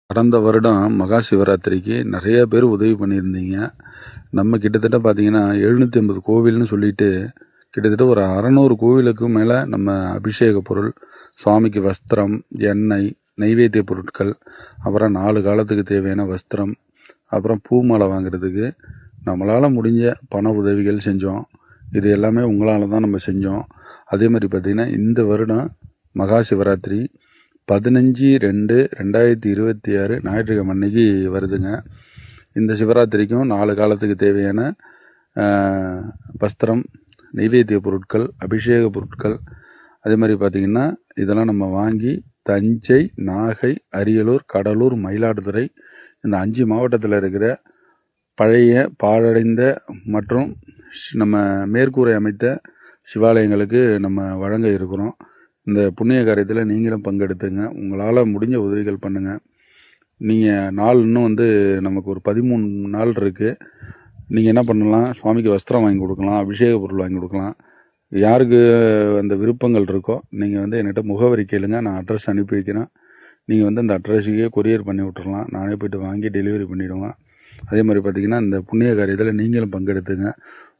கடந்த வருடம் மகா சிவராத்திரிக்கு நிறைய பேர் உதவி பண்ணியிருந்தீங்க. நம்ம கிட்டத்தட்ட பார்த்தீங்கன்னா 750 கோவில்னு சொல்லிட்டு கிட்டத்தட்ட ஒரு 600 கோவிலுக்கு மேலே நம்ம அபிஷேக பொருள், சுவாமிக்கு வஸ்திரம், எண்ணெய், நைவேத்திய பொருட்கள், அப்புறம் 4 காலத்துக்கு தேவையான வஸ்திரம், அப்புறம் பூ மாலை வாங்குறதுக்கு நம்மளால் முடிஞ்ச பண உதவிகள் செஞ்சோம். இது எல்லாமே உங்களால் தான் நம்ம செஞ்சோம். அதே மாதிரி பார்த்திங்கன்னா இந்த வருடம் மகா சிவராத்திரி 15/2/2026 ஞாயிற்றுக்கிழமை அன்னைக்கு வருதுங்க. இந்த சிவராத்திரிக்கும் 4 காலத்துக்கு தேவையான வஸ்திரம், நைவேத்திய பொருட்கள், அபிஷேக பொருட்கள், அதே மாதிரி பார்த்திங்கன்னா இதெல்லாம் நம்ம வாங்கி தஞ்சை, நாகை, அரியலூர், கடலூர், மயிலாடுதுறை இந்த 5 மாவட்டத்தில் இருக்கிற பழைய பாழடைந்த மற்றும் நம்ம மேற்கூரை அமைத்த சிவாலயங்களுக்கு நம்ம வழங்க இருக்கிறோம். இந்த புண்ணிய காரியத்தில் நீங்களும் பங்கெடுத்துங்க. உங்களால் முடிஞ்ச உதவிகள் பண்ணுங்கள். நீங்கள் நாள் இன்னும் நமக்கு ஒரு 13 நாள் இருக்குது. நீங்கள் என்ன பண்ணலாம், சுவாமிக்கு வஸ்திரம் வாங்கி கொடுக்கலாம், அபிஷேக பொருள் வாங்கி கொடுக்கலாம். யாருக்கு அந்த விருப்பங்கள் இருக்கோ நீங்கள் என்கிட்ட முகவரி கேளுங்க, நான் அட்ரஸ் அனுப்பி வைக்கிறேன். நீங்கள் அந்த அட்ரஸுக்கே கொரியர் பண்ணி விட்டுறலாம். நானே போய்ட்டு வாங்கி டெலிவரி பண்ணிவிடுவேன். அதே மாதிரி பார்த்திங்கன்னா இந்த புண்ணிய காரியத்தில் நீங்களும் பங்கெடுத்துங்க.